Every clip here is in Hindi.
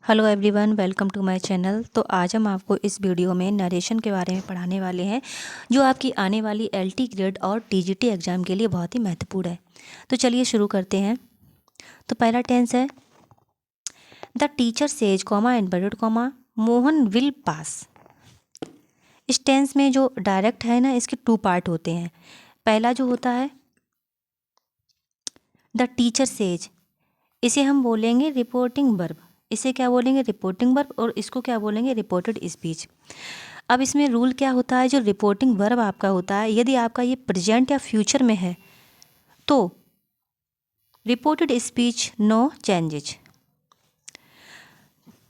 Hello everyone, welcome to my channel. तो आज हम आपको इस वीडियो में नरेशन के बारे में पढ़ाने वाले हैं, जो आपकी आने वाली एलटी ग्रेड और टीजीटी एग्ज़ाम के लिए बहुत ही महत्वपूर्ण है। तो चलिए शुरू करते हैं। तो पहला टेंस है the teacher says comma inverted comma Mohan will pass. इस टेंस में जो डायरेक्ट है ना, इसके टू पार्ट होते हैं। पहला जो होता है द टीचर सेज, इसे हम बोलेंगे रिपोर्टिंग वर्ब। इसे क्या बोलेंगे? Reporting verb. और इसको क्या बोलेंगे? Reported speech. अब इसमें रूल क्या होता है? जो रिपोर्टिंग वर्ब आपका होता है, यदि आपका ये प्रेजेंट या फ्यूचर में है तो रिपोर्टेड स्पीच नो चेंजेज।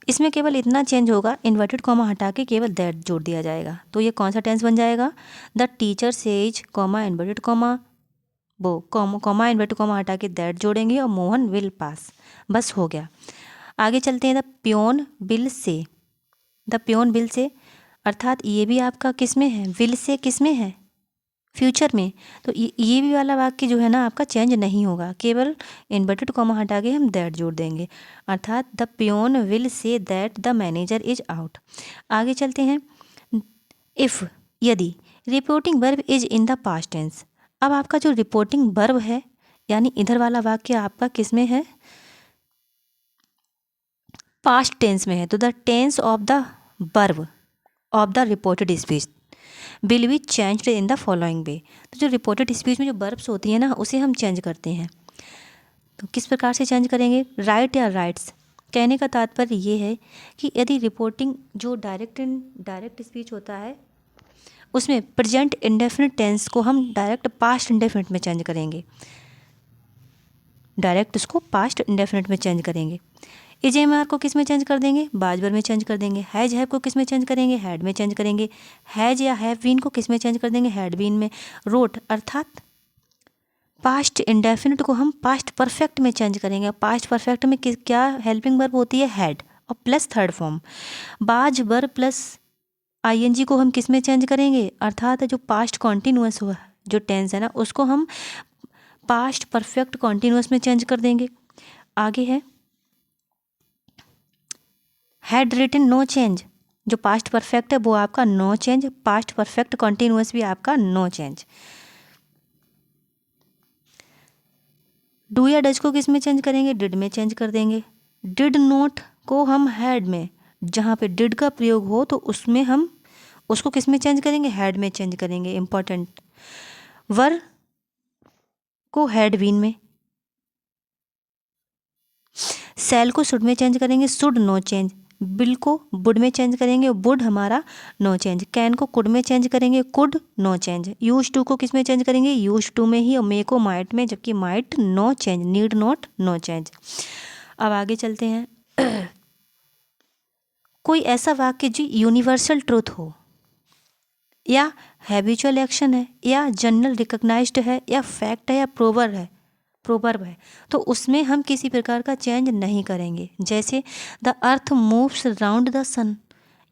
इसमें केवल इतना चेंज होगा, इन्वर्टेड कॉमा हटा के केवल दैट जोड़ दिया जाएगा। तो ये कौन सा टेंस बन जाएगा? The teacher says comma inverted comma, वो कॉमा इन्वर्टेड कॉमा हटा के दैट जोड़ेंगे और मोहन विल पास, बस हो गया। आगे चलते हैं। द प्योन बिल से, द प्योन बिल से अर्थात ये भी आपका किस में है? विल से किस में है? फ्यूचर में। तो ये भी वाला वाक्य जो है ना आपका चेंज नहीं होगा, केवल इन्वर्टेड कॉमा हटा के हम दैट जोड़ देंगे, अर्थात the peon will say that the manager is out. आगे चलते हैं। इफ़, यदि reporting verb is in the past tense. अब आपका जो रिपोर्टिंग वर्ब है, यानी इधर वाला वाक्य आपका किस में है? पास्ट टेंस में है। तो the tense of the verb of the reported speech will be changed in the following way. तो जो रिपोर्टेड स्पीच में जो वर्ब्स होती है ना, उसे हम चेंज करते हैं। तो किस प्रकार से चेंज करेंगे? राइट या राइट्स। कहने का तात्पर्य ये है कि यदि रिपोर्टिंग जो डायरेक्ट स्पीच होता है, उसमें प्रेजेंट इंडेफिनिट टेंस को हम डायरेक्ट पास्ट इंडेफिनिट में चेंज करेंगे, डायरेक्ट उसको पास्ट इंडेफिनिट में चेंज करेंगे। इजेएमआर को किस में चेंज कर देंगे? बाजवर में चेंज कर देंगे। हैज हैव को किस में चेंज करेंगे? हैड में चेंज करेंगे। हैज या हैव बीन को किस में चेंज कर देंगे? हैड बीन में। रोट अर्थात पास्ट इंडेफिनिट को हम पास्ट परफेक्ट में चेंज करेंगे। पास्ट परफेक्ट में क्या हेल्पिंग वर्ब होती है? हैड और प्लस थर्ड फॉर्म। बाज वर्ब प्लस आईएनजी को हम किस में चेंज करेंगे? अर्थात जो पास्ट कॉन्टिन्यूअस हुआ जो टेंस है ना, उसको हम पास्ट परफेक्ट कॉन्टिन्यूअस में चेंज कर देंगे। आगे है हैड रिटन नो चेंज। जो पास्ट परफेक्ट है वो आपका no change, past perfect continuous भी आपका नो चेंज। डू या डज को किस में चेंज करेंगे? डिड में चेंज कर देंगे। डिड नोट को हम हैड में, जहाँ पे डिड का प्रयोग हो तो उसमें हम उसको किस में चेंज करेंगे? हैड में चेंज करेंगे। इंपॉर्टेंट। वर को हैड बीन में। सेल को शुड में चेंज करेंगे, शुड नो चेंज। बिल को वुड में चेंज करेंगे, वुड हमारा नो चेंज। कैन को कुड में चेंज करेंगे, could no change. Used to को किस में चेंज करेंगे? यूज टू में ही। और मे को माइट में, जबकि might know change. Need not know change. अब आगे चलते हैं। कोई ऐसा वाक्य जो यूनिवर्सल ट्रूथ हो, या हैबिचुअल एक्शन है, या जनरल रिकग्नाइज्ड है, या फैक्ट है, या प्रोवर्ब है, तो उसमें हम किसी प्रकार का चेंज नहीं करेंगे। जैसे the earth moves round the sun,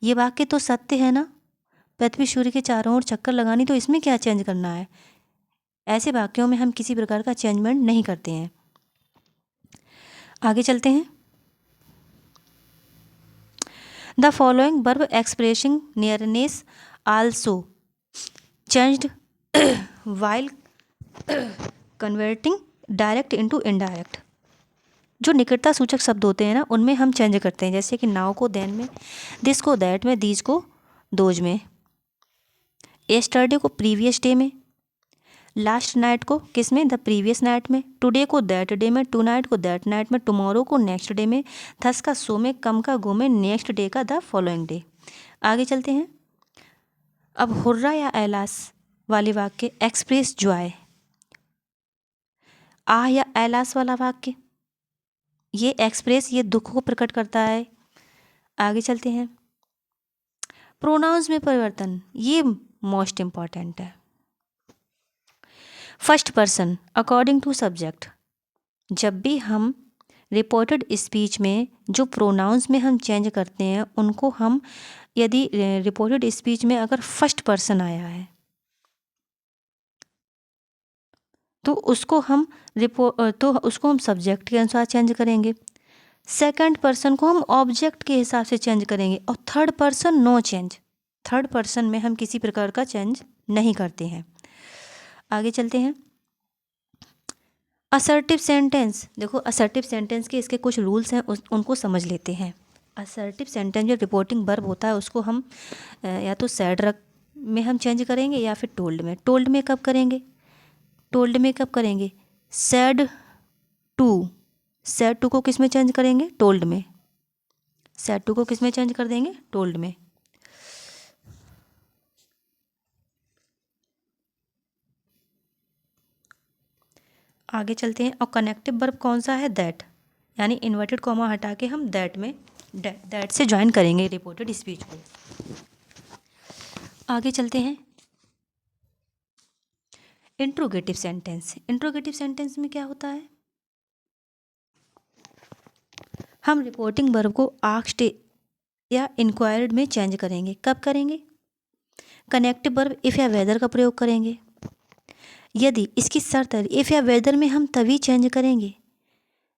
ये वाक्य तो सत्य है ना, पृथ्वी सूर्य के चारों ओर चक्कर लगानी, तो इसमें क्या चेंज करना है? ऐसे वाक्यों में हम किसी प्रकार का चेंजमेंट नहीं करते हैं। आगे चलते हैं। The following verb expressing nearness also changed while converting direct into indirect. जो निकटता सूचक शब्द होते हैं ना, उनमें हम चेंज करते हैं। जैसे कि नाउ को देन में, दिस को दैट में, दीज को दोज में, यस्टरडे को प्रीवियस डे में, लास्ट नाइट को किस में? द प्रीवियस नाइट में, टुडे को दैट डे में, टू नाइट को दैट नाइट में, टुमारो को नेक्स्ट डे में, थस का सो में, कम का गो में, नेक्स्ट डे का द फॉलोइंग डे। आगे चलते हैं। अब हुर्रा या एलास वाले वाक्य एक्सप्रेस जॉय। आह या एलास वाला वाक्य ये एक्सप्रेस, ये दुख को प्रकट करता है। आगे चलते हैं। प्रोनाउंस में परिवर्तन, ये मोस्ट इम्पॉर्टेंट है। First person according to subject. जब भी हम रिपोर्टेड स्पीच में जो प्रोनाउंस में हम चेंज करते हैं, उनको हम, यदि रिपोर्टेड स्पीच में अगर फर्स्ट पर्सन आया है तो उसको हम सब्जेक्ट के अनुसार चेंज करेंगे। सेकंड पर्सन को हम ऑब्जेक्ट के हिसाब से चेंज करेंगे और third person no change. Third person में हम किसी प्रकार का चेंज नहीं करते हैं। आगे चलते हैं। असर्टिव सेंटेंस, देखो असर्टिव सेंटेंस के इसके कुछ रूल्स हैं, उनको समझ लेते हैं। असर्टिव सेंटेंस जो रिपोर्टिंग वर्ब होता है उसको हम या तो सैड रख में हम चेंज करेंगे या फिर टोल्ड में। टोल्ड में कब करेंगे? टोल्ड में कब करेंगे? सैड टू, सैड टू को किस में चेंज करेंगे? टोल्ड में। सैड टू को किस में चेंज कर देंगे? टोल्ड में। आगे चलते हैं। और कनेक्टिव वर्ब कौन सा है? दैट, यानी इन्वर्टेड कॉमा हटा के हम दैट में दैट से ज्वाइन करेंगे रिपोर्टेड स्पीच को। आगे चलते हैं। Interrogative sentence. इंट्रोगेटिव सेंटेंस में क्या होता है? हम रिपोर्टिंग वर्ब को आस्क्ड या इंक्वायर्ड में चेंज करेंगे। कब करेंगे? कनेक्टिव वर्ब इफ़ या वेदर का प्रयोग करेंगे। यदि इसकी शर्त है इफ़ या वेदर में हम तभी चेंज करेंगे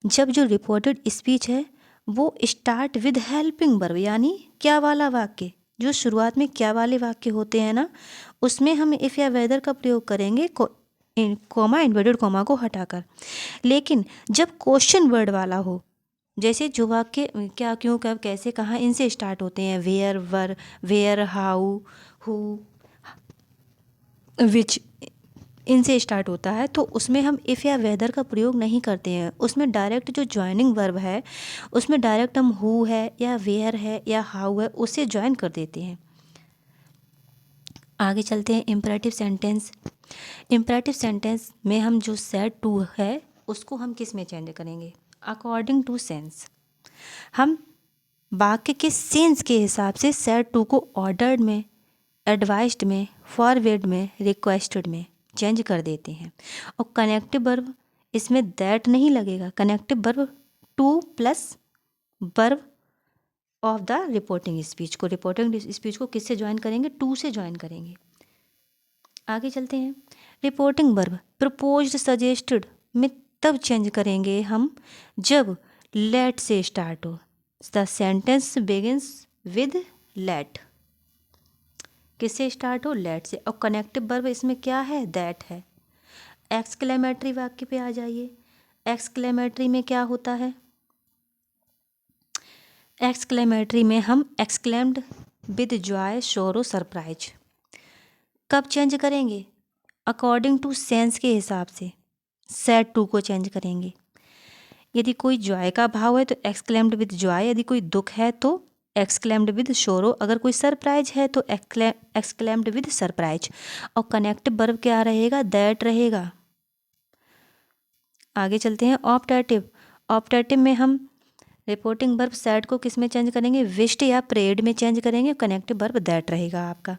जब जो रिपोर्टेड स्पीच है वो स्टार्ट विद हेल्पिंग वर्ब, यानी क्या वाला वाक्य, जो शुरुआत में क्या वाले वाक्य होते हैं ना, उसमें हम इफ़ या वेदर का प्रयोग करेंगे कॉमा इन्वर्टेड कॉमा को हटाकर। लेकिन जब क्वेश्चन वर्ड वाला हो, जैसे जो वाक्य क्या, क्यों, कब, कैसे, कहाँ, इनसे स्टार्ट होते हैं, where, were, where, how, who, which, इनसे स्टार्ट होता है, तो उसमें हम इफ़ या वेदर का प्रयोग नहीं करते हैं। उसमें डायरेक्ट जो ज्वाइनिंग वर्ब है उसमें डायरेक्ट हम हु है या वेयर है या हाउ है उसे ज्वाइन कर देते हैं। आगे चलते हैं। Imperative sentence. इम्परेटिव सेंटेंस में हम जो सेड टू है उसको हम किस में चेंज करेंगे? According to sense. हम वाक्य के सेंस के हिसाब से सेड टू को ऑर्डर्ड में, एडवाइस्ड में, फॉरवर्ड में, रिक्वेस्टेड में चेंज कर देते हैं। और कनेक्टिव वर्ब इसमें दैट नहीं लगेगा। Connective verb two plus verb of the reporting speech को, रिपोर्टिंग स्पीच को किससे ज्वाइन करेंगे? टू से ज्वाइन करेंगे। आगे चलते हैं। रिपोर्टिंग वर्ब प्रपोज्ड सजेस्टेड में तब चेंज करेंगे हम जब लेट से स्टार्ट हो। The sentence begins with let, किससे स्टार्ट हो? लेट से। और कनेक्टिव वर्ब इसमें क्या है? दैट है। एक्सक्लेमेटरी वाक्य पे आ जाइए। एक्सक्लेमेटरी में क्या होता है? एक्सक्लेमेटरी में हम exclaimed with Joy, sorrow, surprise कब चेंज करेंगे? अकॉर्डिंग टू सेंस के हिसाब से सैड टू को चेंज करेंगे। यदि कोई जॉय का भाव है तो एक्सक्लेम्ड विद जॉय, यदि कोई दुख है तो एक्सक्लेम्ड विद शोरो, अगर कोई सरप्राइज है तो एक्सक्लेम्ड विद सरप्राइज। और कनेक्टिव वर्ब क्या रहेगा? दैट रहेगा। आगे चलते हैं। ऑप्टेटिव। ऑप्टेटिव में हम रिपोर्टिंग वर्ब सैड को किस में चेंज करेंगे? विश्ड या प्रेड में चेंज करेंगे। कनेक्टिव वर्ब दैट रहेगा आपका।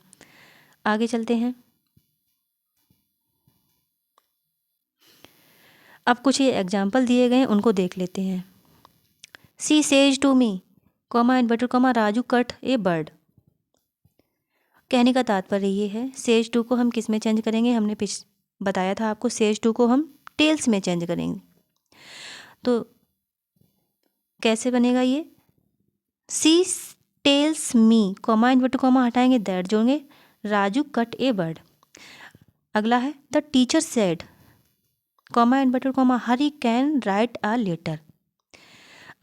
आगे चलते हैं। अब कुछ ये एग्जाम्पल दिए गए हैं उनको देख लेते हैं। She says to me comma inverted comma Raju cut a bird. कहने का तात्पर्य ये है सेज टू को हम किस में चेंज करेंगे? हमने बताया था आपको, सेज टू को हम टेल्स में चेंज करेंगे। तो कैसे बनेगा ये? She tells me comma inverted comma हटाएंगे, दैट जोड़ेंगे, राजू कट ए बर्ड। अगला है the teacher said comma inverted comma Hari can write a letter.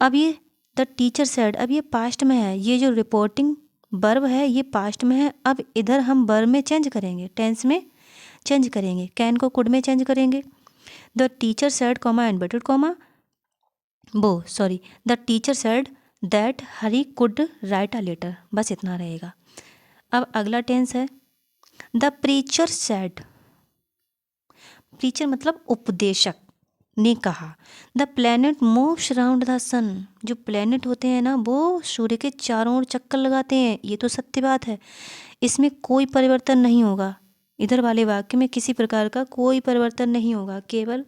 अब ये द टीचर सेड, अब ये पास्ट में है, ये जो रिपोर्टिंग वर्ब है ये पास्ट में है। अब इधर हम वर्ब में चेंज करेंगे, टेंस में चेंज करेंगे, कैन को कुड में चेंज करेंगे। The teacher said comma inverted comma the teacher said that Hari could write a letter, बस इतना रहेगा। अब अगला टेंस है द प्रीचर सेड, प्रीचर मतलब उपदेशक ने कहा, the planet moves around the sun, जो प्लैनेट होते हैं ना वो सूर्य के चारों ओर चक्कर लगाते हैं, ये तो सत्य बात है, इसमें कोई परिवर्तन नहीं होगा। इधर वाले वाक्य में किसी प्रकार का कोई परिवर्तन नहीं होगा, केवल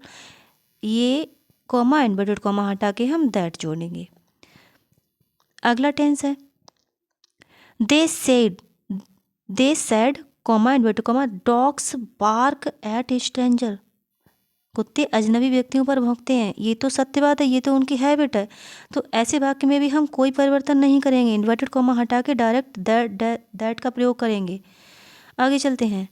ये कॉमा इन्वर्टेड कॉमा हटा के हम दैट जोड़ेंगे। अगला टेंस है they said comma inverted comma dogs bark at stranger, कुत्ते अजनबी व्यक्तियों पर भौंकते हैं, ये तो सत्य बात है, ये तो उनकी हैबिट है। तो ऐसे वाक्य में भी हम कोई परिवर्तन नहीं करेंगे, इन्वर्टेड कॉमा हटा के डायरेक्ट दैट का प्रयोग करेंगे। आगे चलते हैं।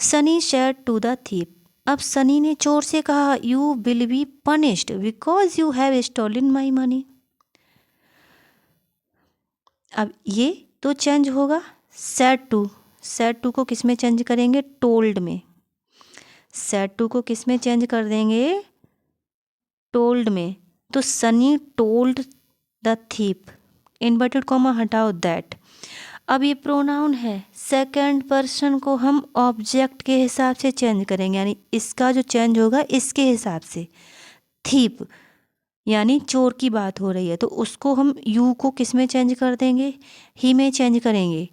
Sunny said to the thief. अब सनी ने चोर से कहा, you will be punished because you have stolen my money. अब ये तो चेंज होगा सेड टू को किस में चेंज करेंगे, टोल्ड में। सेड टू को किस में चेंज कर देंगे, टोल्ड में। तो Sunny told the thief, inverted comma हटाओ दैट। अब ये प्रोनाउन है, सेकंड पर्सन को हम ऑब्जेक्ट के हिसाब से चेंज करेंगे, यानी इसका जो चेंज होगा इसके हिसाब से। थीप यानी चोर की बात हो रही है, तो उसको हम यू को किस में चेंज कर देंगे, ही में चेंज करेंगे,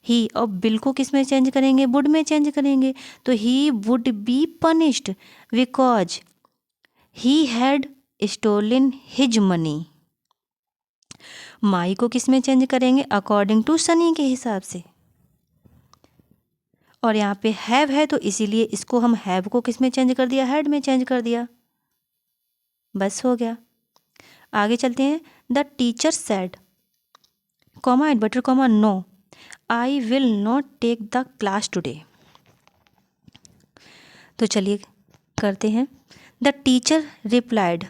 ही। और बिल को किस में चेंज करेंगे, वुड में चेंज करेंगे। तो he would be punished because he had stolen his money. My को किस में चेंज करेंगे, अकॉर्डिंग टू सनी के हिसाब से। और यहाँ पे हैव है तो इसीलिए इसको हम हैव को किस में चेंज कर दिया, हैड में चेंज कर दिया, बस हो गया। आगे चलते हैं। The teacher said comma inverted comma no I will not take the class today. तो चलिए करते हैं। द टीचर रिप्लाइड,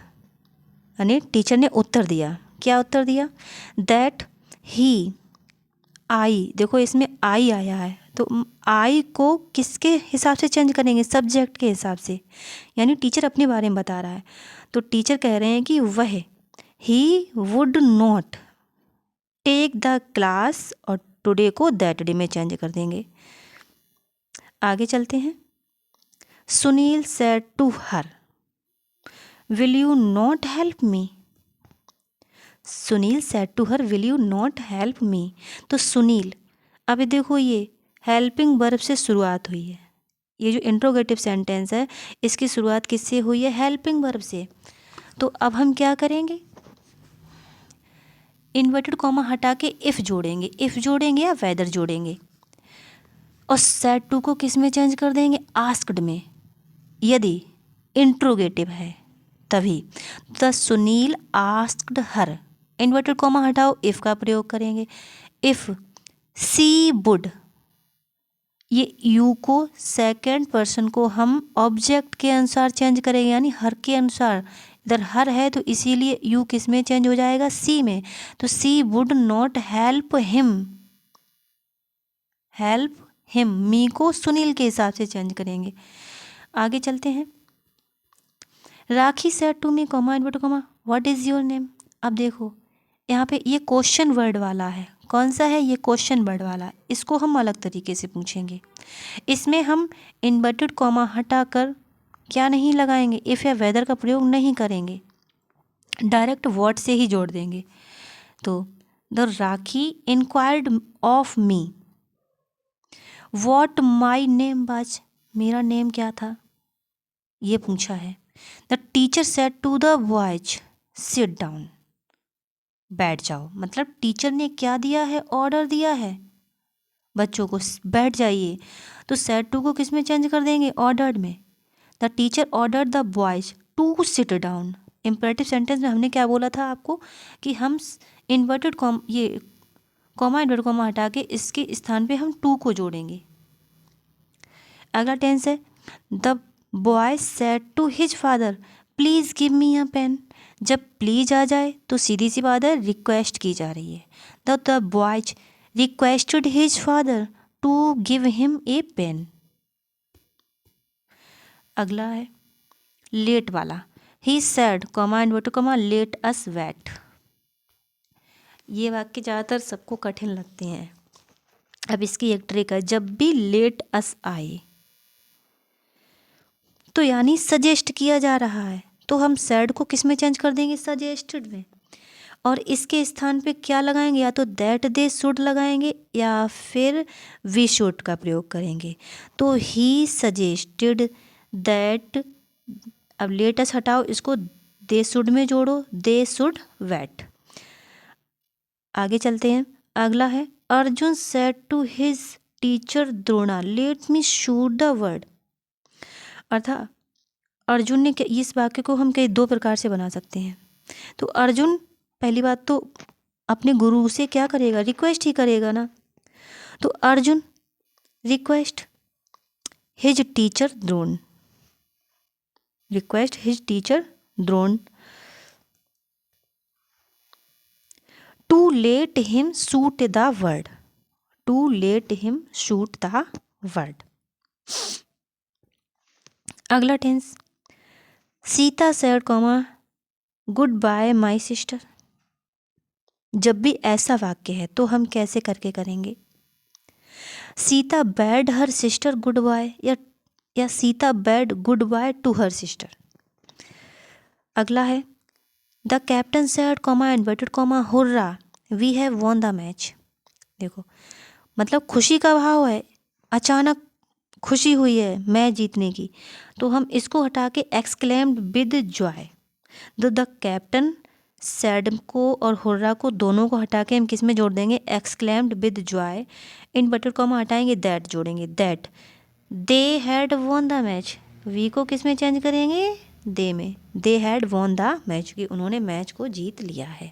यानी टीचर ने उत्तर दिया। क्या उत्तर दिया, दैट ही, आई, देखो इसमें आई आया है, तो आई को किसके हिसाब से चेंज करेंगे, सब्जेक्ट के हिसाब से, यानी टीचर अपने बारे में बता रहा है। तो टीचर कह रहे हैं कि वह, he would not take the class, और टुडे को दैट डे में चेंज कर देंगे। आगे चलते हैं। Sunil said to her, will you not help me. Sunil said to her, will you not help me. तो सुनील, अभी देखो ये हेल्पिंग वर्ब से शुरुआत हुई है, ये जो इंट्रोगेटिव सेंटेंस है इसकी शुरुआत किससे हुई है, हेल्पिंग वर्ब से। तो अब हम क्या करेंगे, इन्वर्टेड कॉमा हटा के इफ़ जोड़ेंगे, इफ़ जोड़ेंगे या वेदर जोड़ेंगे। और सेड टू को किस में चेंज कर देंगे, आस्क्ड में, यदि इंट्रोगेटिव है तभी। The Sunil asked her, inverted comma हटाओ, इफ़ का प्रयोग करेंगे। इफ़ सी वुड, ये यू को सेकंड पर्सन को हम ऑब्जेक्ट के अनुसार चेंज करेंगे, यानी हर के अनुसार। इधर हर है तो इसीलिए यू किस में चेंज हो जाएगा, सी में। तो सी वुड नॉट हेल्प हिम, मी को सुनील के हिसाब से चेंज करेंगे। आगे चलते हैं। Rakhi said to me comma inverted comma what is your name. अब देखो यहाँ पे ये क्वेश्चन वर्ड वाला है, कौन सा है, ये क्वेश्चन वर्ड वाला, इसको हम अलग तरीके से पूछेंगे। इसमें हम इन्वर्टेड कॉमा हटाकर क्या नहीं लगाएंगे, इफ़ या वेदर का प्रयोग नहीं करेंगे, डायरेक्ट व्हाट से ही जोड़ देंगे। तो the Rakhi inquired of me what my name was, मेरा नेम क्या था, ये पूछा है। The teacher said to the boys sit down, बैठ जाओ, मतलब टीचर ने क्या दिया है, ऑर्डर दिया है बच्चों को बैठ जाइए। तो सेड टू को किस में चेंज कर देंगे, ऑर्डर्ड में। The teacher ordered the boys to sit down. Imperative sentence में हमने क्या बोला था आपको कि हम इन्वर्टेड ये कॉमा इन्वर्टेड कॉमा हटा के इसके स्थान पे हम टू को जोड़ेंगे। अगला टेंस है, the boy said to his father please give me a pen. जब प्लीज आ जाए तो सीधी सी बात है, रिक्वेस्ट की जा रही है। The boys requested his father to give him a pen. अगला है लेट वाला, he said comma inverted comma let us wait. ये वाक्य ज़्यादातर सबको कठिन लगते हैं। अब इसकी एक ट्रिक है, जब भी लेट अस आए तो यानी सजेस्ट किया जा रहा है, तो हम सैड को किस में चेंज कर देंगे, सजेस्टेड में। और इसके स्थान पे क्या लगाएंगे, या तो दैट दे शुड लगाएंगे या फिर वी शुड का प्रयोग करेंगे। तो ही सजेस्टेड दैट, अब लेटस हटाओ, इसको दे शुड में जोड़ो, दे शुड वेट। आगे चलते हैं। अगला है, Arjun said to his teacher Drona let me shoot the word. अर्थात अर्जुन ने इस वाक्य को हम कई 2 प्रकार से बना सकते हैं। तो अर्जुन पहली बात तो अपने गुरु से क्या करेगा, रिक्वेस्ट ही करेगा ना। तो Arjun request his teacher Drona, request his teacher Drona to let him shoot the word, to let him shoot the word. अगला tense, Sita said comma goodbye my sister. जब भी ऐसा वाक्य है तो हम कैसे करके करेंगे, Sita bade her sister goodbye, या Sita bade goodbye to her sister. अगला है the captain said comma inverted comma hurrah we have won the match. देखो मतलब खुशी का भाव है, अचानक खुशी हुई है मैच जीतने की, तो हम इसको हटा के exclaimed with Joy. The captain sad को और हुर्रा को दोनों को हटा के हम किस में जोड़ देंगे, exclaimed with joy. Inverted comma हटाएंगे, दैट जोड़ेंगे, that they had won the match. We को किस में चेंज करेंगे, दे में, they had won the match, कि उन्होंने मैच को जीत लिया है।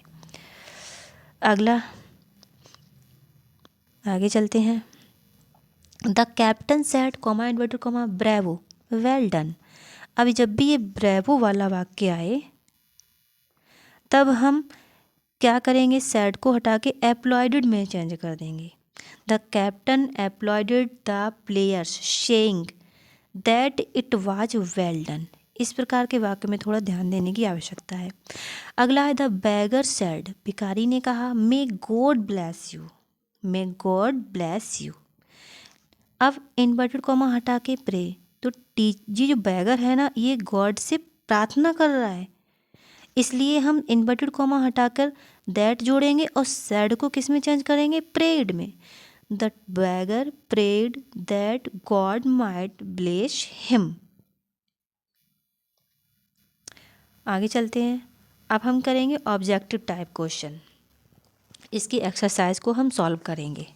अगला आगे चलते हैं, the captain said comma inverted comma bravo well done. अभी जब भी ये ब्रेवो वाला वाक्य आए तब हम क्या करेंगे, सैड को हटा के एप्लॉयडेड में चेंज कर देंगे। The captain applauded the players saying that it was well done. इस प्रकार के वाक्य में थोड़ा ध्यान देने की आवश्यकता है। अगला है द बैगर सैड, भिखारी ने कहा may God bless you, may God bless you. अब इन्वर्टेड कॉमा हटा के प्रे, तो ये जो बैगर है ना ये गॉड से प्रार्थना कर रहा है, इसलिए हम इन्वर्टेड कॉमा हटाकर दैट जोड़ेंगे और सैड को किस में चेंज करेंगे, प्रेड में। The beggar prayed that God might bless him. आगे चलते हैं, अब हम करेंगे ऑब्जेक्टिव टाइप क्वेश्चन। इसकी एक्सरसाइज को हम सॉल्व करेंगे।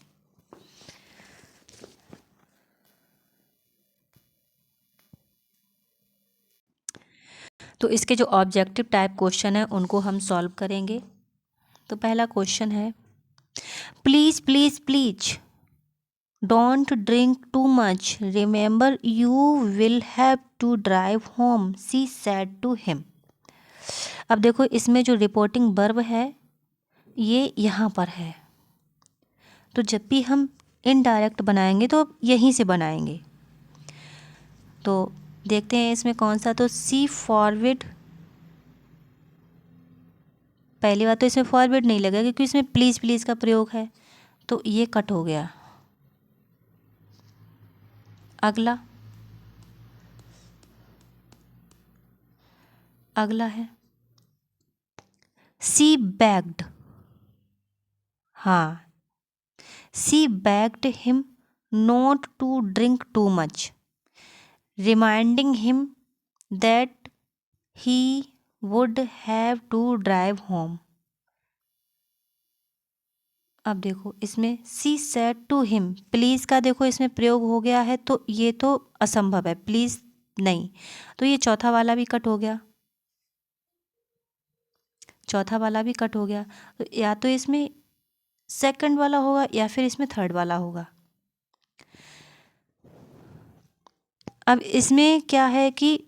तो इसके जो ऑब्जेक्टिव टाइप क्वेश्चन है उनको हम सॉल्व करेंगे। तो पहला क्वेश्चन है, please please please don't drink too much, remember you will have to drive home, she said to him. अब देखो इसमें जो रिपोर्टिंग वर्ब है ये यहाँ पर है, तो जब भी हम इनडायरेक्ट बनाएंगे तो यहीं से बनाएंगे। तो देखते हैं इसमें कौन सा, तो सी फॉरवर्ड, पहली बात तो इसमें फॉरवर्ड नहीं लगेगा क्योंकि इसमें प्लीज़ प्लीज़ का प्रयोग है, तो ये कट हो गया। अगला है सी बैग्ड, हाँ she begged him not to drink too much, reminding him that he would have to drive home. अब देखो इसमें she said to him, please का देखो इसमें प्रयोग हो गया है, तो ये तो असंभव है, प्लीज़ नहीं, तो ये चौथा वाला भी कट हो गया, चौथा वाला भी कट हो गया। तो या तो इसमें सेकंड वाला होगा या फिर इसमें थर्ड वाला होगा। अब इसमें क्या है कि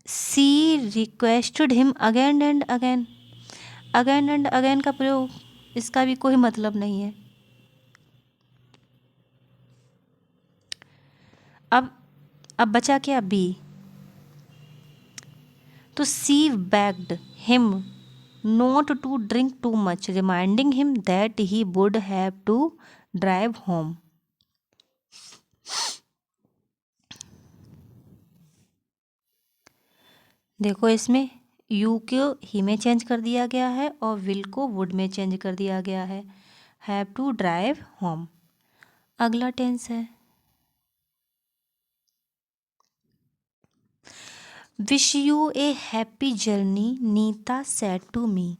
she requested him again and again, again and again का प्रयोग, इसका भी कोई मतलब नहीं है। अब बचा क्या, बी, तो she begged him not to drink too much, reminding him that he would have to drive home. देखो इसमें यू को ही में चेंज कर दिया गया है और विल को वुड में चेंज कर दिया गया है, हैव टू ड्राइव होम। अगला टेंस है wish you a happy journey, Nita said to me.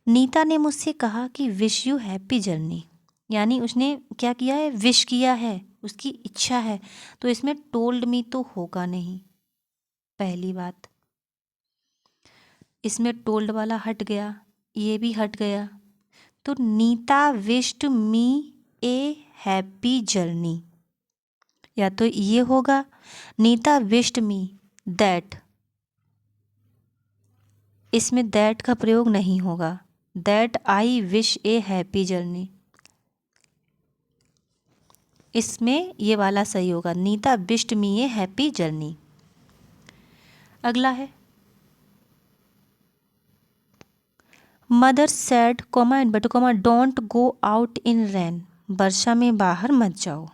नीता ने मुझसे कहा कि विश यू हैप्पी जर्नी, यानी उसने क्या किया है, विश किया है, उसकी इच्छा है, तो इसमें टोल्ड मी तो होगा नहीं, पहली बात। इसमें टोल्ड वाला हट गया, ये भी हट गया, तो Nita wished me a happy journey, या तो ये होगा नीता विश्ड मी दैट, इसमें दैट का प्रयोग नहीं होगा, that I wish a happy journey, इसमें ये वाला सही होगा, Nita wished me a happy journey. अगला है mother said comma and but comma don't go out in rain, वर्षा में बाहर मत जाओ।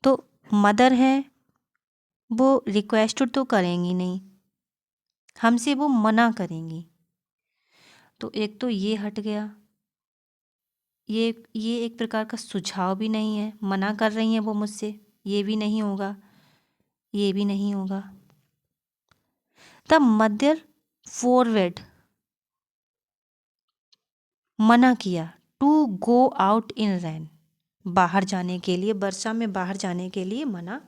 तो मदर हैं, वो रिक्वेस्ट तो करेंगी नहीं, हमसे वो मना करेंगी, तो एक तो ये हट गया, ये एक प्रकार का सुझाव भी नहीं है, मना कर रही हैं वो मुझसे, ये भी नहीं होगा, ये भी नहीं होगा। द मदर फॉरवर्ड, मना किया, to go out in rain, बाहर जाने के लिए, वर्षा में बाहर जाने के लिए मना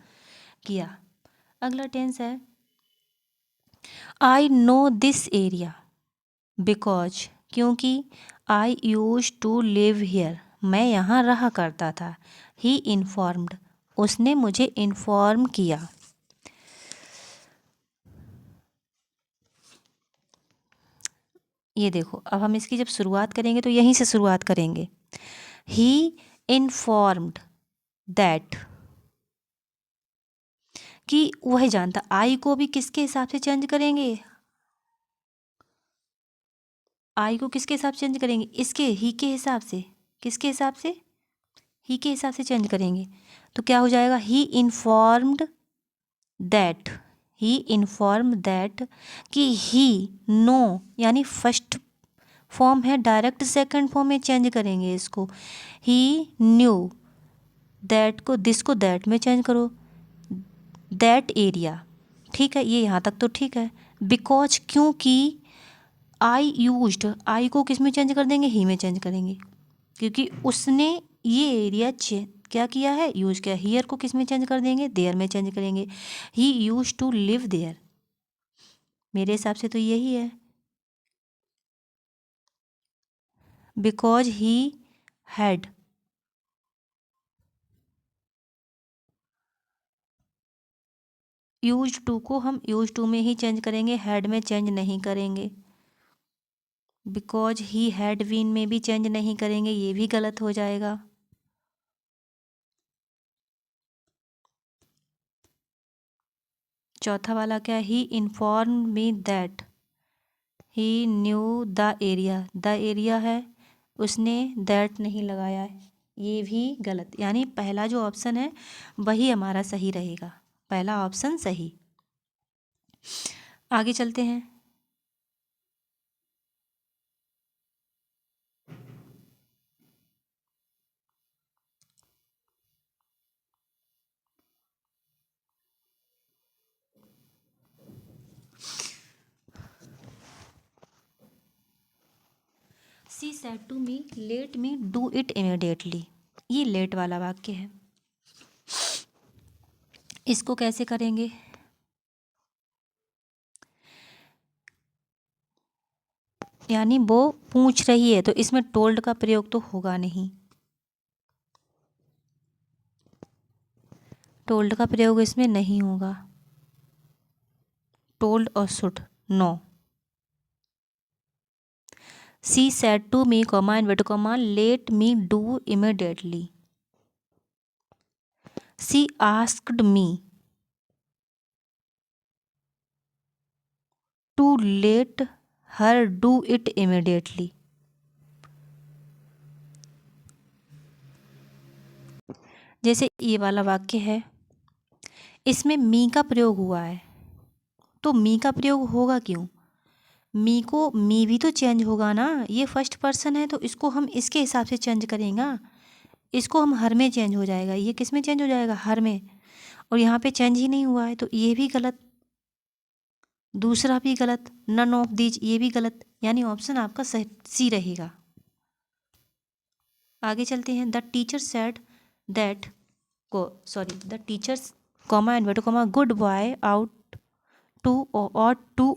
किया। अगला टेंस है I know this area because, क्योंकि आई यूज टू लिव हियर, मैं यहाँ रहा करता था, ही इन्फॉर्म्ड, उसने मुझे इन्फॉर्म किया। ये देखो, अब हम इसकी जब शुरुआत करेंगे तो यहीं से शुरुआत करेंगे, ही इन्फॉर्म्ड दैट, कि वह जानता, आई को भी किसके हिसाब से चेंज करेंगे, आई को किसके हिसाब से चेंज करेंगे, इसके ही के हिसाब से, किसके हिसाब से, ही के हिसाब से चेंज करेंगे, तो क्या हो जाएगा, he informed that, he inform that, कि ही नो, यानी फर्स्ट फॉर्म है, डायरेक्ट सेकंड फॉर्म में चेंज करेंगे इसको, ही न्यू, दैट को दिस को दैट में चेंज करो, दैट एरिया, ठीक है, ये यहाँ तक तो ठीक है। बिकॉज, क्योंकि आई यूज्ड, आई को किस में चेंज कर देंगे, ही में चेंज करेंगे, क्योंकि उसने ये एरिया क्या किया है, यूज किया, हियर को किस में चेंज कर देंगे, देयर में चेंज करेंगे, he used to live there, मेरे हिसाब से तो यही है, because he had, used to को हम यूज टू में ही चेंज करेंगे, हैड में चेंज नहीं करेंगे, बिकॉज ही हैड बीन में भी चेंज नहीं करेंगे, ये भी गलत हो जाएगा। चौथा वाला क्या है, he inform me that he knew the area, the area है, उसने दैट नहीं लगाया है, ये भी गलत, यानी पहला जो ऑप्शन है वही हमारा सही रहेगा, पहला ऑप्शन सही। आगे चलते हैं, she said to me let me do it immediately, ये लेट वाला वाक्य है, इसको कैसे करेंगे, यानी वो पूछ रही है तो इसमें टोल्ड का प्रयोग तो होगा नहीं, टोल्ड का प्रयोग इसमें नहीं होगा, टोल्ड और should, no. She said to me comma inverted comma let me do immediately, she asked me to let her do it immediately, जैसे ये वाला वाक्य है, इसमें मी का प्रयोग हुआ है, तो मी का प्रयोग होगा क्यों, मी भी तो चेंज होगा ना, ये फर्स्ट पर्सन है तो इसको हम इसके हिसाब से चेंज करेंगे, इसको हम हर में चेंज हो जाएगा, ये किस में चेंज हो जाएगा, हर में, और यहाँ पे चेंज ही नहीं हुआ है तो ये भी गलत, दूसरा भी गलत, नन ऑफ दीज ये भी गलत, यानी ऑप्शन आपका सी रहेगा। आगे चलते हैं, the teacher said that the teachers comma inverted comma good boy ought to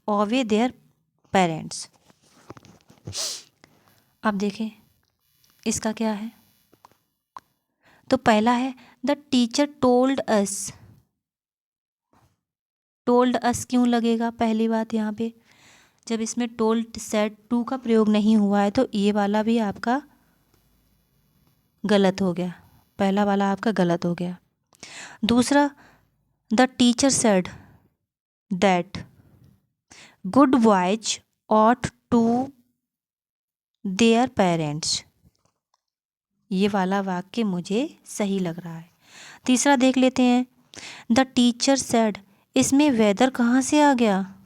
obey their parents. अब देखें इसका क्या है। तो पहला है the teacher told us. Told us क्यों लगेगा, पहली बात यहाँ पे जब इसमें टोल्ड सेड टू का प्रयोग नहीं हुआ है तो ये वाला भी आपका गलत हो गया, पहला वाला आपका गलत हो गया। दूसरा the teacher said that good boys ought to their parents, ये वाला वाक्य मुझे सही लग रहा है। तीसरा देख लेते हैं द टीचर सेड, इसमें वेदर कहाँ से आ गया,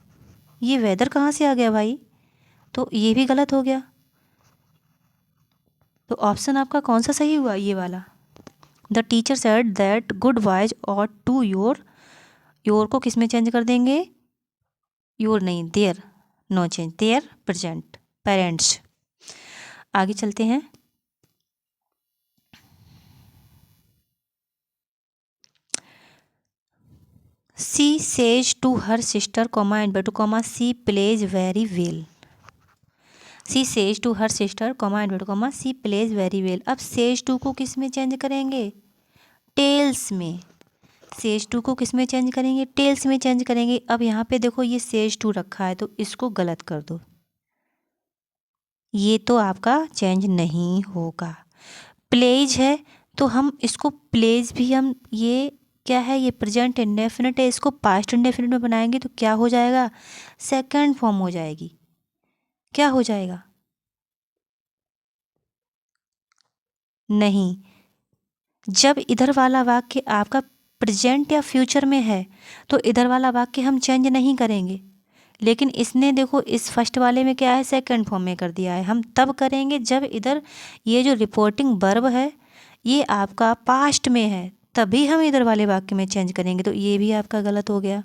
ये वेदर कहाँ से आ गया भाई, तो ये भी गलत हो गया। तो ऑप्शन आपका कौन सा सही हुआ, ये वाला। The teacher said that good boys ought to your को किस में चेंज कर देंगे, योर नहीं, there, no change, there present parents. आगे चलते हैं। She says to her sister comma inverted comma she plays very well. She says to her sister comma inverted comma she plays very well. अब सेज टू को किस में चेंज करेंगे, टेल्स में। सेज टू को किस में चेंज करेंगे, टेल्स में चेंज करेंगे। अब यहाँ पे देखो ये सेज टू रखा है तो इसको गलत कर दो, ये तो आपका चेंज नहीं होगा। प्लेज है तो हम इसको प्लेज भी हम, ये क्या है, ये प्रेजेंट इंडेफिनिट है, इसको पास्ट इंडेफिनिट में बनाएंगे तो क्या हो जाएगा, सेकंड फॉर्म हो जाएगी। क्या हो जाएगा, नहीं, जब इधर वाला वाक्य आपका प्रेजेंट या फ्यूचर में है तो इधर वाला वाक्य हम चेंज नहीं करेंगे, लेकिन इसने देखो इस फर्स्ट वाले में क्या है, सेकंड फॉर्म में कर दिया है। हम तब करेंगे जब इधर ये जो रिपोर्टिंग वर्ब है ये आपका पास्ट में है, तभी हम इधर वाले वाक्य में चेंज करेंगे, तो ये भी आपका गलत हो गया।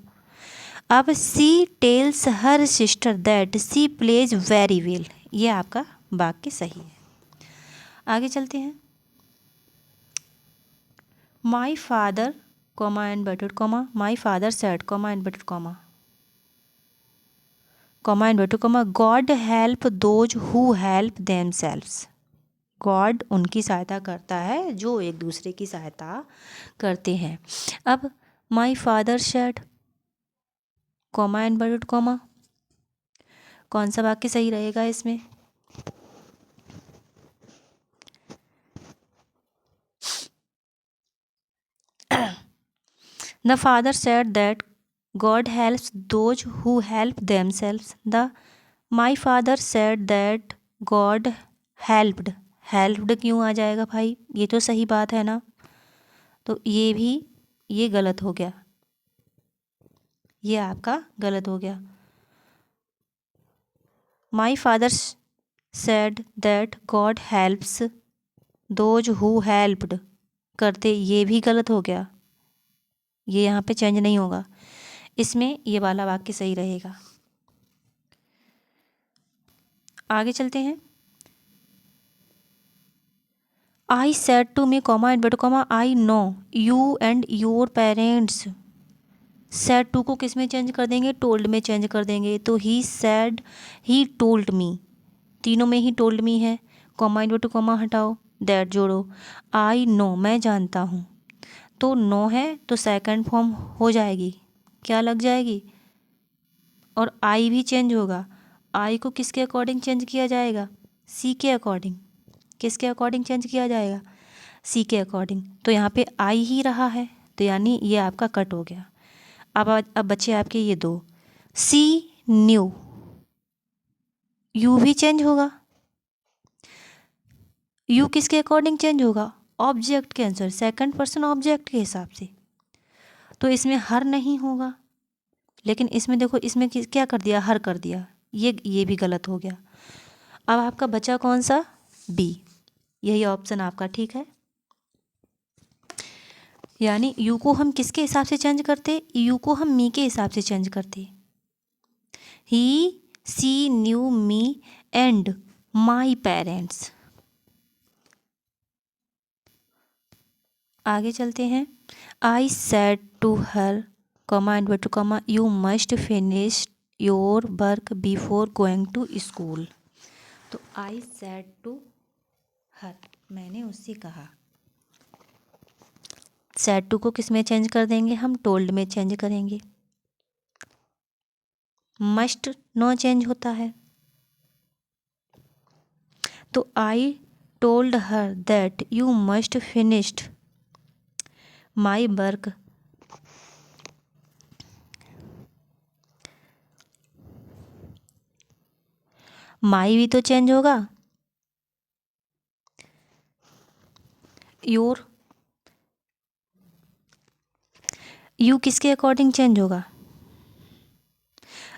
अब she tells her sister that she plays very well, ये आपका वाक्य सही है। आगे चलते हैं। My father comma inverted comma my father said comma inverted comma inverted comma God help those who help themselves. God उनकी सहायता करता है जो एक दूसरे की सहायता करते हैं। अब माई father said comma inverted comma, कौन सा वाक्य सही रहेगा इसमें, the father said that God helps those who help themselves. The my father said that God helped, helped क्यों आ जाएगा भाई, ये तो सही बात है ना, तो ये भी, ये गलत हो गया, ये आपका गलत हो गया। माई father said that God helps those who helped करते, ये भी गलत हो गया, ये यहाँ पे चेंज नहीं होगा, इसमें ये वाला वाक्य सही रहेगा। आगे चलते हैं। I said to me comma inverted comma I know you and your parents. Said to को किस में चेंज कर देंगे, टोल्ड में चेंज कर देंगे, तो he said he told me, तीनों में ही टोल्ड मी है, कॉमा इनवर्टेड कॉमा हटाओ, दैट जोड़ो, आई नो मैं जानता हूँ, तो नो है तो सेकंड फॉर्म हो जाएगी, क्या लग जाएगी, और आई भी चेंज होगा। आई को किसके अकॉर्डिंग चेंज किया जाएगा, सी के अकॉर्डिंग। किसके अकॉर्डिंग चेंज किया जाएगा, सी के अकॉर्डिंग, तो यहाँ पे आई ही रहा है, तो यानी ये आपका कट हो गया। अब बच्चे आपके ये दो, सी न्यू, यू भी चेंज होगा, यू किसके अकॉर्डिंग चेंज होगा, ऑब्जेक्ट के आंसर, सेकंड पर्सन ऑब्जेक्ट के हिसाब से, तो इसमें हर नहीं होगा, लेकिन इसमें देखो इसमें क्या कर दिया, हर कर दिया, ये भी गलत हो गया। अब आपका बचा कौन सा, बी, यही ऑप्शन आपका ठीक है। यानी यू को हम किसके हिसाब से चेंज करते, यू को हम मी के हिसाब से चेंज करते, he she knew me and my parents. आगे चलते हैं। I said to her comma inverted comma, you must finish your work before going to school. तो आई सेड टू हर, मैंने उससे कहा। सेड टू को किस में चेंज कर देंगे हम? टोल्ड में चेंज करेंगे। मस्ट नो चेंज होता है, तो I told her that you must finished my work my भी तो चेंज होगा, योर यू किसके अकॉर्डिंग चेंज होगा?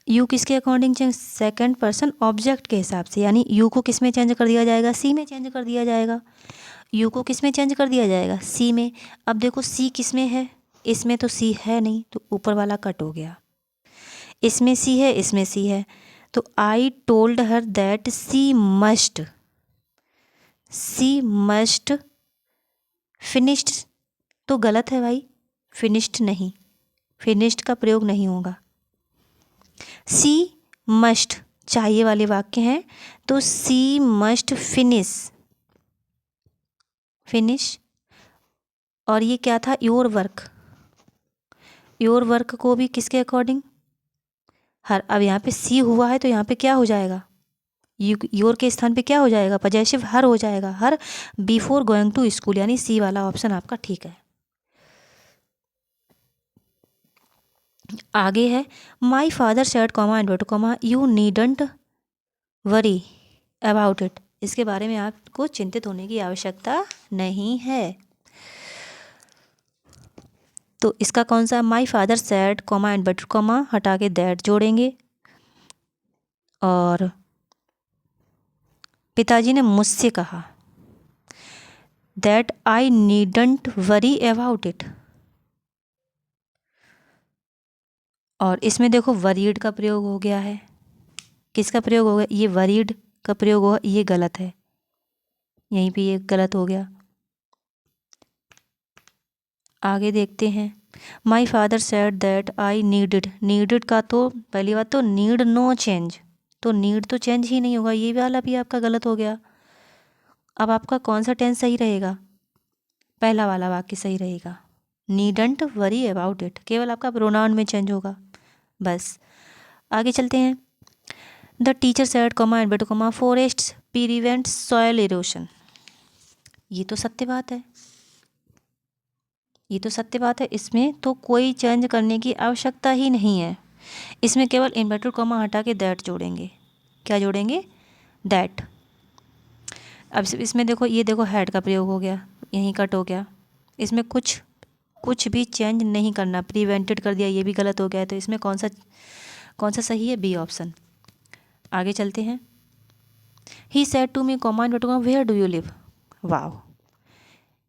यू किसके according change? Second person object के हिसाब से, यानी यू को किस में चेंज कर दिया जाएगा? सी में चेंज कर दिया जाएगा। यू को किस में चेंज कर दिया जाएगा? सी में। अब देखो सी किस में है? इसमें तो सी है नहीं, तो ऊपर वाला कट हो गया। इसमें सी है, इसमें सी है, तो I told her that she must finished, तो गलत है भाई, फिनिश्ड नहीं, फिनिश्ड का प्रयोग नहीं होगा। सी मस्ट चाहिए वाले वाक्य हैं, तो सी मस्ट फिनिश। और ये क्या था? योर वर्क को भी किसके अकॉर्डिंग? हर। अब यहाँ पे सी हुआ है तो यहाँ पे क्या हो जाएगा? योर के स्थान पे क्या हो जाएगा? पजेसिव हर हो जाएगा, her before going to school, यानी सी वाला ऑप्शन आपका ठीक है। आगे है my father said comma inverted comma you needn't worry about it. इसके बारे में आपको चिंतित होने की आवश्यकता नहीं है। तो इसका कौन सा? माई father said comma inverted comma हटा के दैट जोड़ेंगे, और पिताजी ने मुझसे कहा that I needn't worry about it. और इसमें देखो वरीड का प्रयोग हो गया है। किसका प्रयोग हो गया? ये वरीड का प्रयोग हुआ, ये गलत है, यहीं पे ये गलत हो गया। आगे देखते हैं। My father said that I needed का तो पहली बात तो नीड नो चेंज, तो नीड तो चेंज ही नहीं होगा, ये वाला भी आपका गलत हो गया। अब आपका कौन सा टेंस सही रहेगा? पहला वाला वाक्य सही रहेगा, नीडंट वरी अबाउट इट, केवल आपका प्रोनाउन में चेंज होगा बस। आगे चलते हैं। The teacher said comma inverted comma forests prevent soil erosion. ये तो सत्य बात है, ये तो सत्य बात है, इसमें तो कोई चेंज करने की आवश्यकता ही नहीं है। इसमें केवल इन्वर्टेड कॉमा हटा के दैट जोड़ेंगे। क्या जोड़ेंगे? दैट। अब इसमें देखो, ये देखो हैड का प्रयोग हो गया, यहीं कट हो गया। इसमें कुछ भी चेंज नहीं करना, प्रिवेंटेड कर दिया, ये भी गलत हो गया। तो इसमें कौन सा सही है? B option. आगे चलते हैं। He said to me comma inverted comma where do you live. Wow,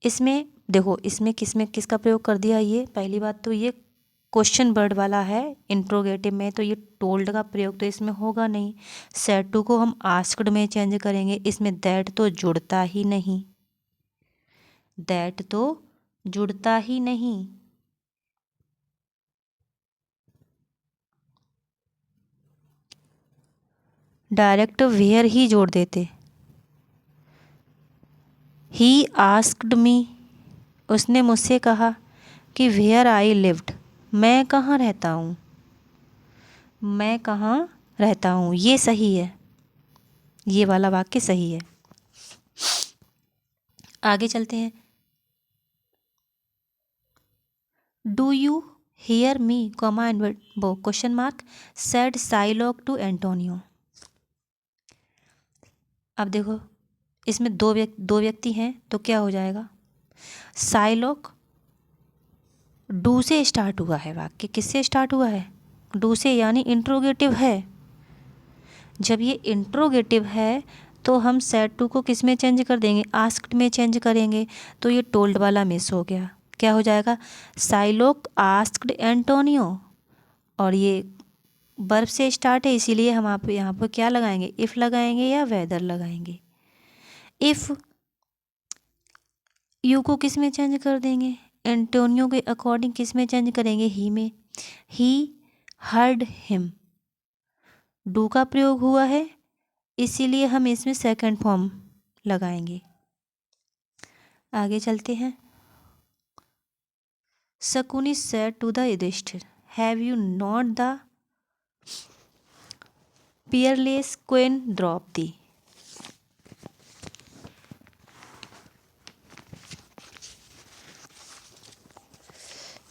इसमें देखो, इसमें किसका प्रयोग कर दिया? ये पहली बात तो ये क्वेश्चन वर्ड वाला है, इंट्रोगेटिव में, तो ये टोल्ड का प्रयोग तो इसमें होगा नहीं। सेड टू को हम आस्क्ड में चेंज करेंगे, इसमें दैट तो जुड़ता ही नहीं, दैट तो जुड़ता ही नहीं। डायरेक्ट वेयर ही जोड़ देते। ही आस्क्ड मी, उसने मुझसे कहा कि वेयर आई लिव्ड, मैं कहाँ रहता हूँ, मैं कहाँ रहता हूँ, ये सही है, ये वाला वाक्य सही है। आगे चलते हैं। Do you hear me comma वो question mark said Shylock to Antonio. अब देखो, इसमें दो व्यक्ति हैं, तो क्या हो जाएगा? साइलॉक डू से स्टार्ट हुआ है, वाक्य किससे स्टार्ट हुआ है? डू से, यानी इंट्रोगेटिव है। जब ये इंट्रोगेटिव है तो हम सेड टू को किस में चेंज कर देंगे? आस्क्ड में चेंज करेंगे, तो ये टोल्ड वाला मिस हो गया। क्या हो जाएगा? साइलोक आस्क्ड एंटोनियो, और ये वर्ब से स्टार्ट है, इसीलिए हम आप यहाँ पर क्या लगाएंगे? इफ़ लगाएंगे या वेदर लगाएंगे। इफ़ यू को किस में चेंज कर देंगे? एंटोनियो के अकॉर्डिंग किस में चेंज करेंगे? ही में। ही हर्ड हिम, डू का प्रयोग हुआ है इसीलिए हम इसमें सेकंड फॉर्म लगाएंगे। आगे चलते हैं। Shakuni said to the Yudhishthir, have you not the peerless queen Draupadi.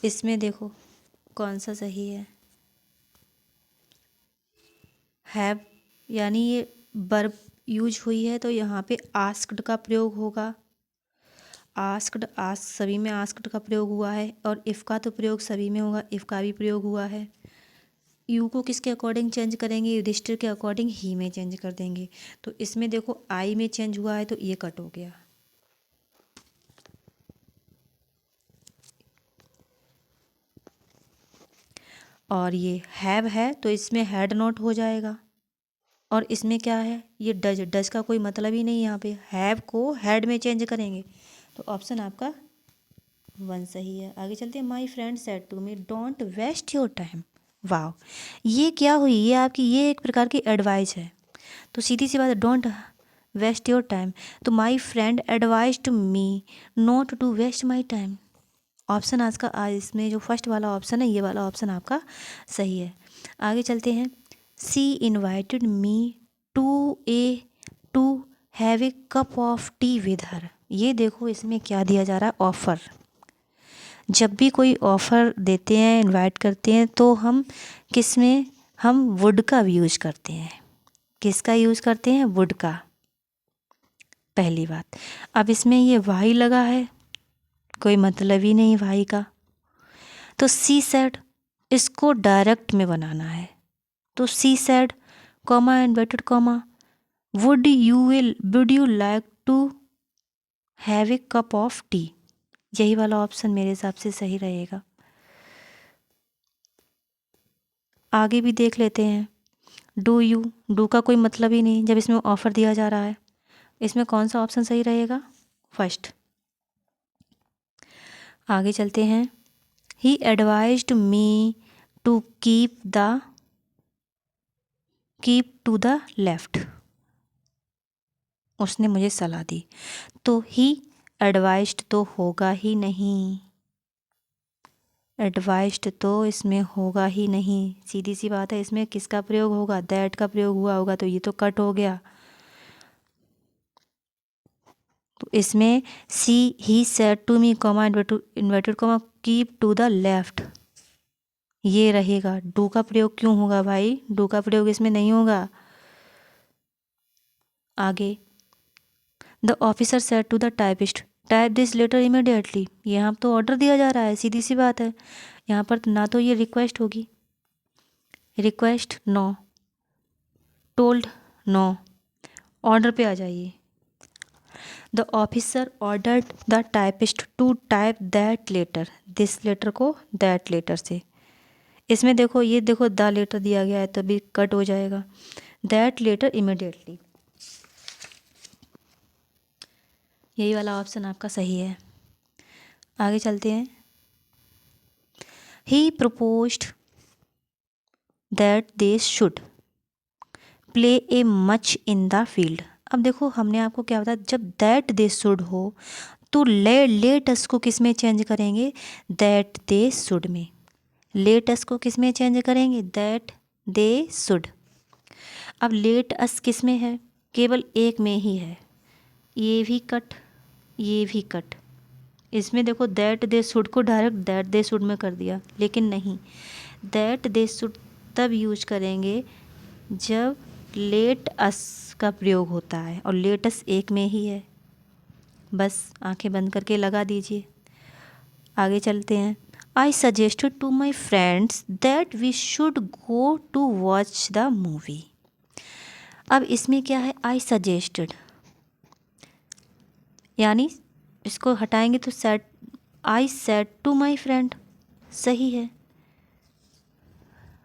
इसमें देखो कौन सा सही है। हैव यानी ये वर्ब यूज हुई है तो यहाँ पे आस्क्ड का प्रयोग होगा। आस्क्ड, आस्क सभी में आस्क्ड का प्रयोग हुआ है और इफ़ का तो प्रयोग सभी में होगा, इफ़ का भी प्रयोग हुआ है। यू को किसके अकॉर्डिंग चेंज करेंगे, युधिष्ठिर के अकॉर्डिंग ही में चेंज कर देंगे। तो इसमें देखो आई में चेंज हुआ है तो ये कट हो गया। और ये हैव है तो इसमें हैड नॉट हो जाएगा। और इसमें क्या है, ये डज, डज का कोई मतलब ही नहीं, यहाँ पे हैव को हैड में चेंज करेंगे। तो ऑप्शन आपका 1 सही है। आगे चलते हैं। My friend said to me don't waste your time. वाह, ये क्या हुई, ये आपकी ये एक प्रकार की एडवाइस है। तो सीधी सी बात है, डोंट वेस्ट योर टाइम। तो my friend advise to me not to waste my time. Option आज इसमें जो फर्स्ट वाला ऑप्शन है ये वाला ऑप्शन आपका सही है। आगे चलते हैं। She invited me to have a cup of tea with her. ये देखो इसमें क्या दिया जा रहा है, ऑफ़र। जब भी कोई ऑफ़र देते हैं, इनवाइट करते हैं तो हम किस में, हम वुड का यूज़ करते हैं। किसका यूज़ करते हैं, वुड का, पहली बात। अब इसमें ये वाई लगा है, कोई मतलब ही नहीं वाई का। तो सी सेड, इसको डायरेक्ट में बनाना है। तो she said comma inverted comma would you like to have a cup of tea. यही वाला ऑप्शन मेरे हिसाब से सही रहेगा। आगे भी देख लेते हैं। डू का कोई मतलब ही नहीं जब इसमें ऑफ़र दिया जा रहा है। इसमें कौन सा ऑप्शन सही रहेगा, फर्स्ट। आगे चलते हैं। He advised me to keep to the left. उसने मुझे सलाह दी। तो ही एडवाइज्ड तो होगा ही नहीं, एडवाइज्ड तो इसमें होगा ही नहीं, सीधी सी बात है। इसमें किसका प्रयोग होगा, दैट का प्रयोग हुआ होगा, तो ये तो कट हो गया। तो इसमें he said to me comma inverted comma keep to the left, ये रहेगा। डू का प्रयोग क्यों होगा भाई, डू का प्रयोग इसमें नहीं होगा। आगे, the officer said to the typist type this letter immediately. यहाँ तो ऑर्डर दिया जा रहा है, सीधी सी बात है। यहाँ पर ना तो ये रिक्वेस्ट होगी, request no, told no, order पे आ जाइए। The officer ordered the typist to type that letter, this letter को दैट लेटर से। इसमें देखो ये देखो द लेटर दिया गया है तभी कट हो जाएगा। दैट लेटर इमीडिएटली, यही वाला ऑप्शन आपका सही है। आगे चलते हैं। He proposed that they should play a match in the field. अब देखो हमने आपको क्या बताया, जब दैट दे शुड हो तो लेट अस को किस में चेंज करेंगे, दैट दे शुड में। लेट अस को किस में चेंज करेंगे, दैट दे शुड। अब लेट अस किस में है, केवल एक में ही है, ये भी कट, ये भी कट। इसमें देखो दैट दे शुड को डायरेक्ट दैट दे शुड में कर दिया, लेकिन नहीं, दैट दे शुड तब यूज करेंगे जब लेट अस का प्रयोग होता है, और लेट अस एक में ही है। बस आंखें बंद करके लगा दीजिए। आगे चलते हैं। I suggested to my friends that we should go to watch the movie. अब इसमें क्या है, आई सजेस्टेड, यानी इसको हटाएंगे तो said, I said to my friend, सही है।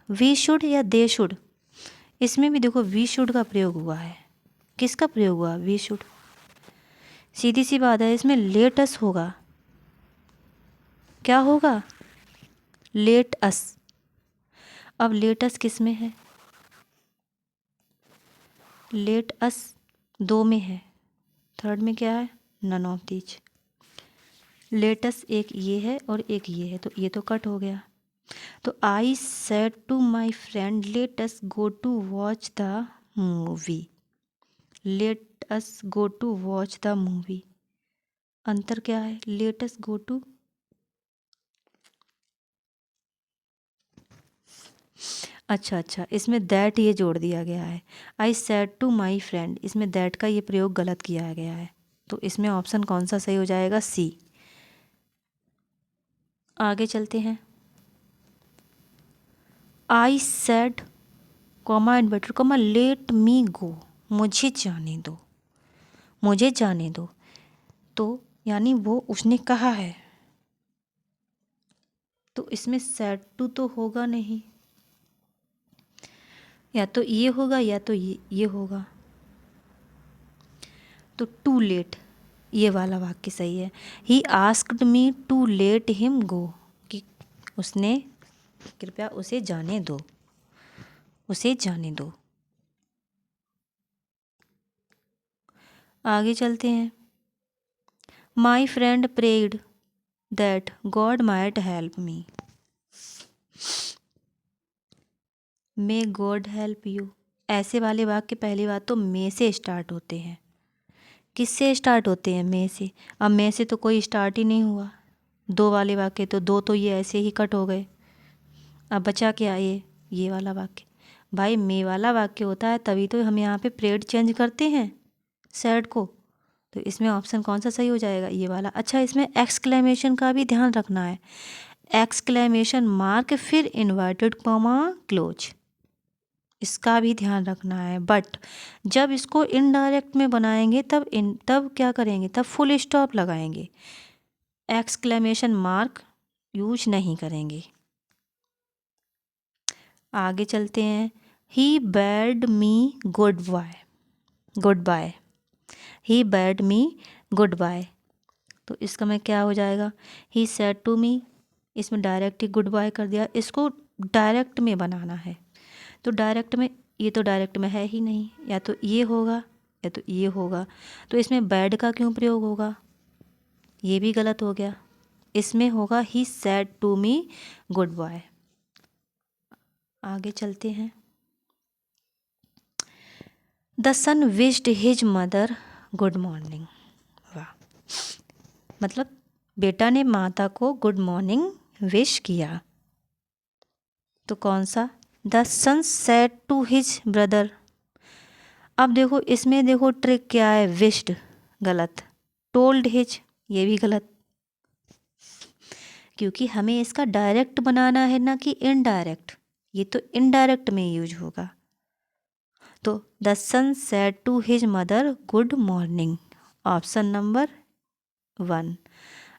वी शुड या दे शुड, इसमें भी देखो वी शुड का प्रयोग हुआ है। किसका प्रयोग हुआ, वी शुड। सीधी सी बात है, इसमें लेट अस होगा, क्या होगा, लेट अस। अब लेट अस किस में है? लेट अस 2 में है, थर्ड में क्या है? None of these. लेटस एक ये है और एक ये है, तो ये तो कट हो गया। तो I said to my friend let us go to watch the movie. Let us go to watch the movie, अंतर क्या है? लेट अस गो टू, अच्छा इसमें दैट ये जोड़ दिया गया है। I said to my friend, इसमें दैट का ये प्रयोग गलत किया गया है, तो इसमें ऑप्शन कौन सा सही हो जाएगा? सी। आगे चलते हैं। I said comma inverted comma let me go, मुझे जाने दो, मुझे जाने दो, तो यानी वो उसने कहा है, तो इसमें सेड टू तो होगा नहीं, या तो ये होगा या तो ये होगा, तो टू लेट ये वाला वाक्य सही है। He asked me to let him go, कि उसने कृपया उसे जाने दो, उसे जाने दो। आगे चलते हैं। My friend prayed that God might help me, may God help you, ऐसे वाले वाक्य पहली बात तो मे से स्टार्ट होते हैं। किससे स्टार्ट होते हैं? मे से। अब मे से तो कोई स्टार्ट ही नहीं हुआ, दो वाले वाक्य तो दो तो ये ऐसे ही कट हो गए। अब बचा क्या? ये वाला वाक्य। भाई मे वाला वाक्य होता है तभी तो हम यहाँ पे प्रेड चेंज करते हैं सैड को, तो इसमें ऑप्शन कौन सा सही हो जाएगा? ये वाला। अच्छा, इसमें एक्सक्लेमेशन का भी ध्यान रखना है, एक्सक्लेमेशन मार्क फिर इन्वर्टेड कॉमा क्लोज, इसका भी ध्यान रखना है। बट जब इसको इनडायरेक्ट में बनाएंगे तब क्या करेंगे? तब फुल स्टॉप लगाएंगे, एक्सक्लेमेशन मार्क यूज नहीं करेंगे। आगे चलते हैं। ही बैड मी गुड बाय, गुड बाय, ही बैड मी गुड बाय, तो इसका मैं क्या हो जाएगा? ही सेड टू मी, इसमें डायरेक्ट ही गुड बाय कर दिया, इसको डायरेक्ट में बनाना है, तो डायरेक्ट में, ये तो डायरेक्ट में है ही नहीं, या तो ये होगा या तो ये होगा, तो इसमें बैड का क्यों प्रयोग होगा? ये भी गलत हो गया, इसमें होगा he said to me good bye. आगे चलते हैं। The son wished his mother good morning, वाह, मतलब बेटा ने माता को गुड मॉर्निंग विश किया, तो कौन सा? The son said to his brother. अब देखो इसमें देखो ट्रिक क्या है, विश्ड गलत, टोल्ड हिज ये भी गलत, क्योंकि हमें इसका डायरेक्ट बनाना है ना कि इनडायरेक्ट, ये तो इनडायरेक्ट में यूज होगा। तो the son said to his mother good morning, option number 1।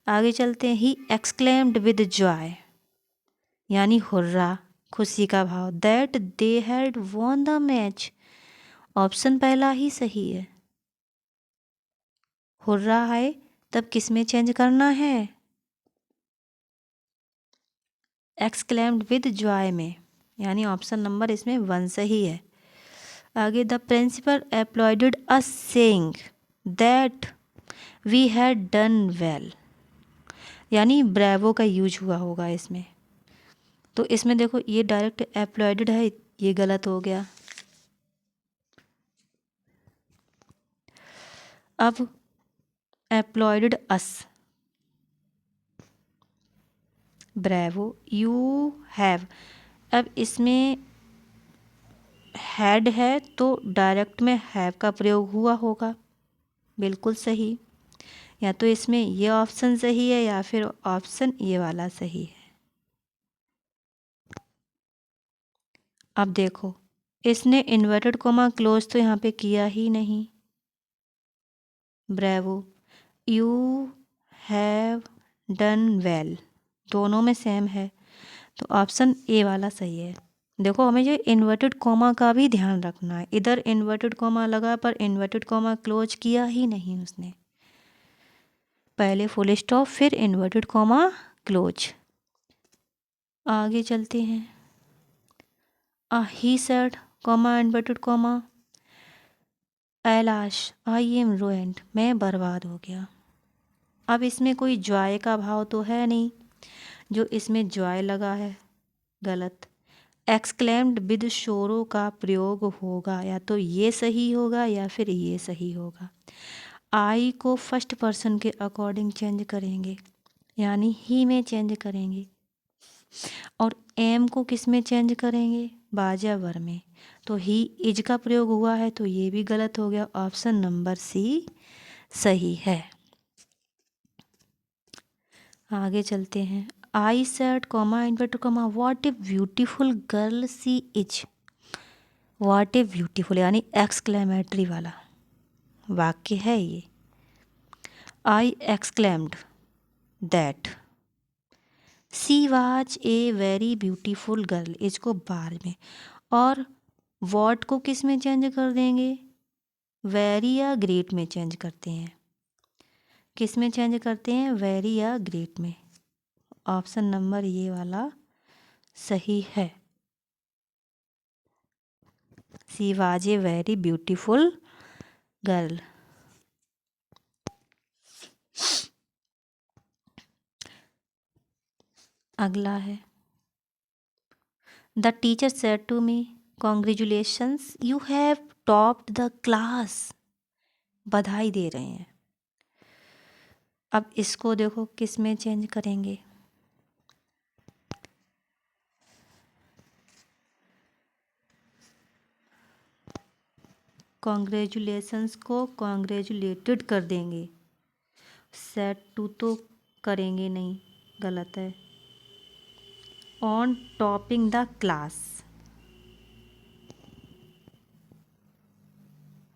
आगे चलते हैं। ही एक्सक्लेम्ड विद जॉय, यानी हुर्रा, खुशी का भाव, that they had won the match, option पहला ही सही है। हुर्रा है तब किस में चेंज करना है? एक्सक्लेम्ड विद जॉय में, यानी ऑप्शन नंबर इसमें 1 सही है। आगे the principal applauded us saying that we had done well, यानी ब्रेवो का यूज हुआ होगा इसमें, तो इसमें देखो ये डायरेक्ट एप्लॉयडेड है, ये गलत हो गया। अब एप्लॉयडेड अस, ब्रेवो, यू हैव, अब इसमें हैड है तो डायरेक्ट में हैव का प्रयोग हुआ होगा, बिल्कुल सही। या तो इसमें ये ऑप्शन सही है या फिर ऑप्शन ये वाला सही है। अब देखो इसने इन्वर्टेड कोमा क्लोज तो यहाँ पे किया ही नहीं, bravo, you have done well, दोनों में सेम है, तो ऑप्शन ए वाला सही है। देखो हमें जो इन्वर्टेड कोमा का भी ध्यान रखना है, इधर इन्वर्टेड कोमा लगा पर इन्वर्टेड कोमा क्लोज किया ही नहीं उसने, पहले फुल स्टॉप फिर इन्वर्टेड कोमा क्लोज। आगे चलते हैं। He said comma inverted comma alas I am ruined, मैं बर्बाद हो गया। अब इसमें कोई जॉय का भाव तो है नहीं, जो इसमें जॉय लगा है गलत। एक्सक्लेम्ड विद शोरों का प्रयोग होगा, या तो ये सही होगा या फिर ये सही होगा। आई को फर्स्ट पर्सन के अकॉर्डिंग चेंज करेंगे, यानी ही में चेंज करेंगे, और एम को किस में चेंज करेंगे, बाजावर में। तो ही इज का प्रयोग हुआ है, तो ये भी गलत हो गया। ऑप्शन नंबर सी सही है। आगे चलते हैं। I said comma inverted comma what a beautiful girl she is. What a beautiful यानी एक्सक्लेमेटरी वाला वाक्य है ये। I exclaimed that she was a very beautiful girl, इसको बाद में। और वॉट को किस में चेंज कर देंगे, वेरी या ग्रेट में चेंज करते हैं। किस में चेंज करते हैं, वेरी या ग्रेट में। ऑप्शन नंबर ये वाला सही है। She was a very beautiful girl. अगला है the teacher said to me congratulations you have topped the class. बधाई दे रहे हैं। अब इसको देखो किस में चेंज करेंगे, कॉन्ग्रेचुलेशंस को कॉन्ग्रेचुलेटेड कर देंगे। सेड टू तो करेंगे नहीं, गलत है। On topping the class,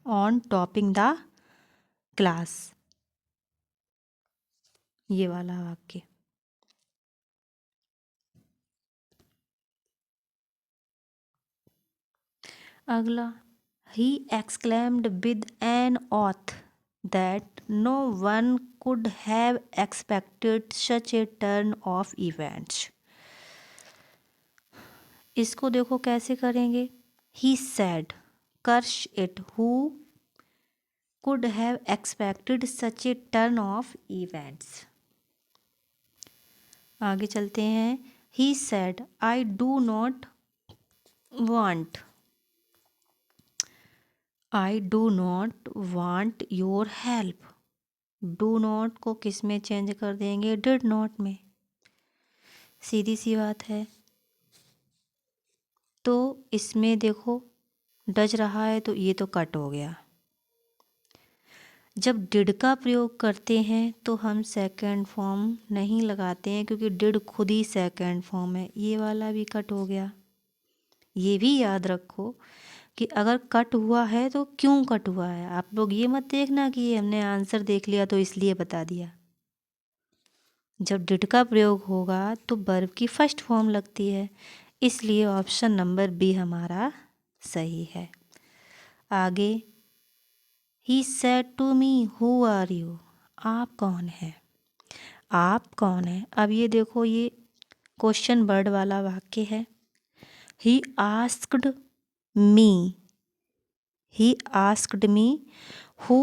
on topping the class, ये वाला वाक्य। अगला he exclaimed with an oath that no one could have expected such a turn of events. इसको देखो कैसे करेंगे, he said curse it who could have expected such a turn of events. आगे चलते हैं। He said I do not want, I do not want your help. Do not को किस में चेंज कर देंगे, डिड नॉट में। सीधी सी बात है। तो इसमें देखो डज रहा है, तो ये तो कट हो गया। जब डिड का प्रयोग करते हैं तो हम सेकंड फॉर्म नहीं लगाते हैं, क्योंकि डिड खुद ही सेकंड फॉर्म है। ये वाला भी कट हो गया। ये भी याद रखो कि अगर कट हुआ है तो क्यों कट हुआ है। आप लोग ये मत देखना कि ये हमने आंसर देख लिया तो इसलिए बता दिया। जब डिड का प्रयोग होगा तो वर्ब की फर्स्ट फॉर्म लगती है, इसलिए ऑप्शन नंबर बी हमारा सही है। आगे he said to me who are you, आप कौन है, आप कौन है। अब ये देखो ये क्वेश्चन वर्ड वाला वाक्य है। He asked me, he asked me who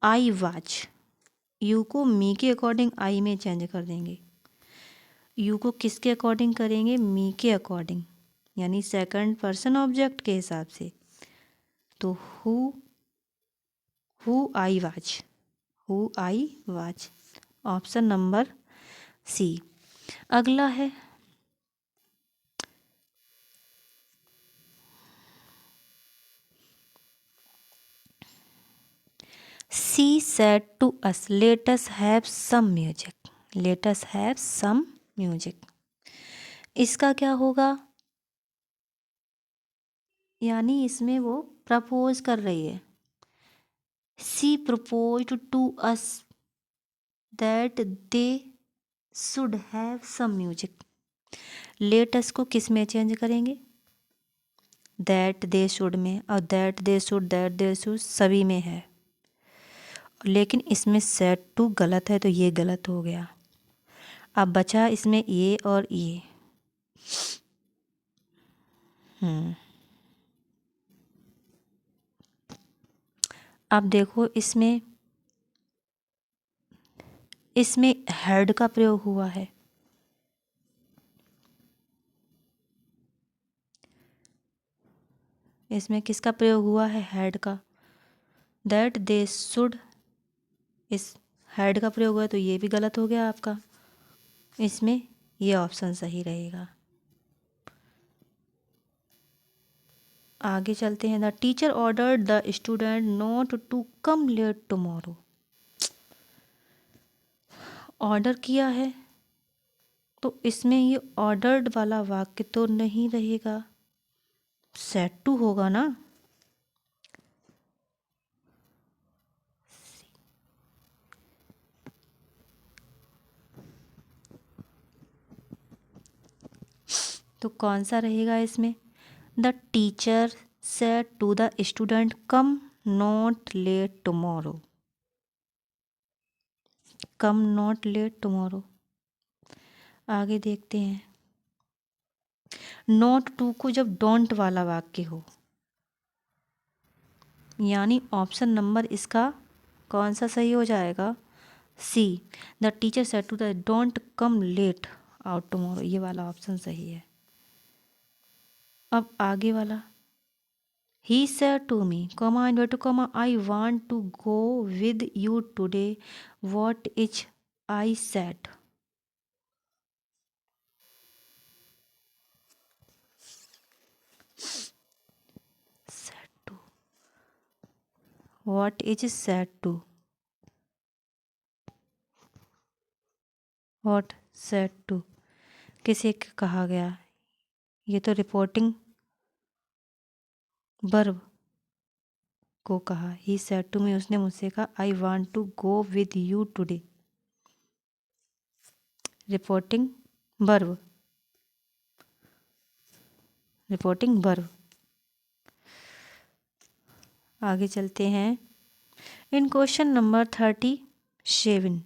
I was. You को मी के अकॉर्डिंग आई में चेंज कर देंगे। यू को किसके अकॉर्डिंग करेंगे, मी के अकॉर्डिंग, यानी सेकंड पर्सन ऑब्जेक्ट के हिसाब से। तो who I was, who I was, option number C. अगला है she said to us let us have some music, let us have some music. इसका क्या होगा, यानी इसमें वो प्रपोज कर रही है। She proposed to us that they should have some music. Let us को किस में चेंज करेंगे, दैट दे शुड में, और दैट दे शुड सभी में है, लेकिन इसमें सेड टू गलत है, तो ये गलत हो गया। अब बचा इसमें ये और ये। अब देखो इसमें हैड का प्रयोग हुआ है। इसमें किसका प्रयोग हुआ है? हैड का। दैट दे शुड, इस हैड का प्रयोग हुआ तो ये भी गलत हो गया आपका। इसमें ये ऑप्शन सही रहेगा। आगे चलते हैं। The teacher ordered the student not to come late tomorrow. Order किया है तो इसमें ये ऑर्डर्ड वाला वाक्य तो नहीं रहेगा, सेड टू होगा ना। तो कौन सा रहेगा इसमें? The teacher said to the student come not late tomorrow. Come not late tomorrow. आगे देखते हैं। नॉट टू को जब डोंट वाला वाक्य हो, यानी ऑप्शन नंबर इसका कौन सा सही हो जाएगा? C. The teacher said to the don't come late out tomorrow, ये वाला ऑप्शन सही है। अब आगे वाला, he said to me, comma inverted comma, I want to go with you today. What is I said? Said to. What is said to? What said to? किसे कहा गया? ये तो रिपोर्टिंग वर्ब को कहा। ही सेड टू मी, उसने मुझसे कहा I want to go with you today. Reporting verb, reporting verb. आगे चलते हैं। In question number 37,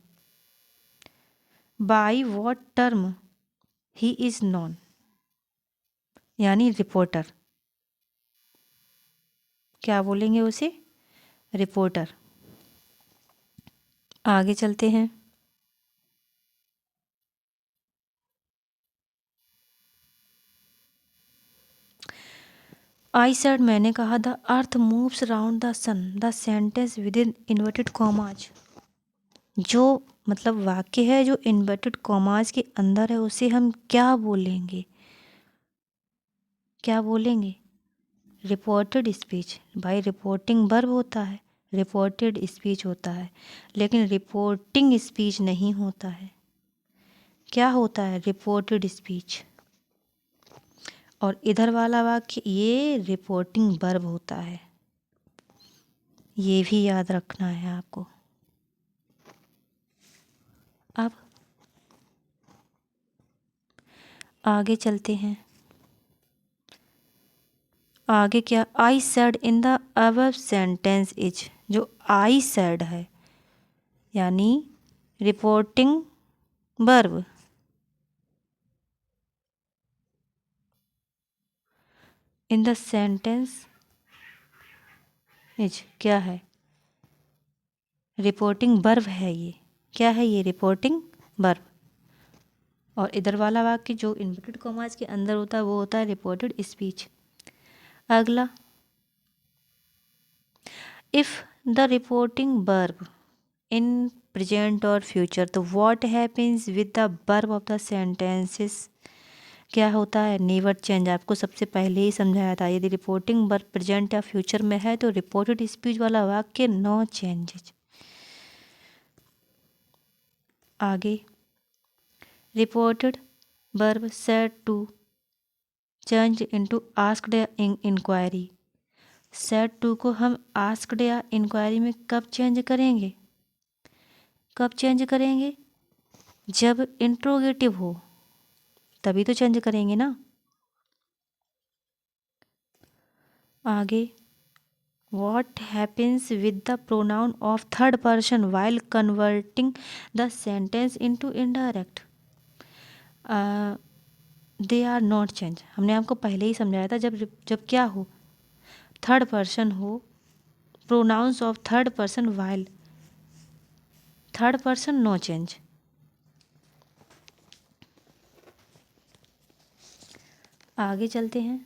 by what term he is known, यानी रिपोर्टर। क्या बोलेंगे उसे? रिपोर्टर। आगे चलते हैं। आई सेड, मैंने कहा, the earth moves around the sun. The sentence with in inverted commas, जो मतलब वाक्य है जो इन्वर्टेड कॉमाज के अंदर है, उसे हम क्या बोलेंगे? क्या बोलेंगे? Reported speech. भाई रिपोर्टिंग वर्ब होता है, रिपोर्टेड स्पीच होता है, लेकिन रिपोर्टिंग स्पीच नहीं होता है। क्या होता है? Reported speech. और इधर वाला वाक्य ये रिपोर्टिंग वर्ब होता है, ये भी याद रखना है आपको। अब आगे चलते हैं। आगे क्या? I said in the above sentence is, जो आई सेड है यानी reporting verb, in the sentence is क्या है? रिपोर्टिंग वर्ब है ये। क्या है ये? Reporting verb. और इधर वाला वाक्य जो इन्वर्टेड कॉमास के अंदर होता है वो होता है रिपोर्टेड स्पीच। अगला, if the reporting verb in present और फ्यूचर, तो what happens with the verb of the sentences? क्या होता है? Never change. आपको सबसे पहले ही समझाया था, यदि रिपोर्टिंग वर्ब प्रेजेंट या फ्यूचर में है तो रिपोर्टेड स्पीच वाला वाक्य नो चेंजेज। आगे, reported verb said to change into asked या इंक्वायरी। सेड टू को हम आस्क्ड या इंक्वायरी में कब चेंज करेंगे? कब चेंज करेंगे? जब इंट्रोगेटिव हो, तभी तो चेंज करेंगे ना। आगे, what happens with the pronoun of third person while converting the sentence into indirect? They are not change, हमने आपको पहले ही समझाया था, जब क्या हो, थर्ड पर्सन हो, pronouns of third person while third person no change. आगे चलते हैं।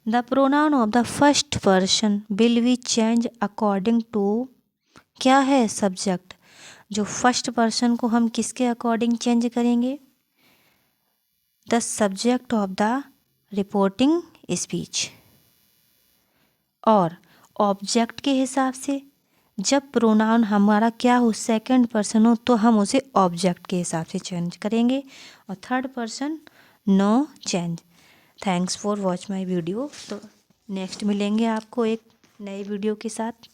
The pronoun of the first person will be change according to, क्या है, सब्जेक्ट। जो फर्स्ट पर्सन को हम किसके अकॉर्डिंग चेंज करेंगे, the subject of the reporting speech. और ऑब्जेक्ट के हिसाब से, जब प्रोनाउन हमारा क्या हो, सेकंड पर्सन हो, तो हम उसे ऑब्जेक्ट के हिसाब से चेंज करेंगे, और third person no change. Thanks for watch my video. तो नेक्स्ट मिलेंगे आपको एक नए वीडियो के साथ।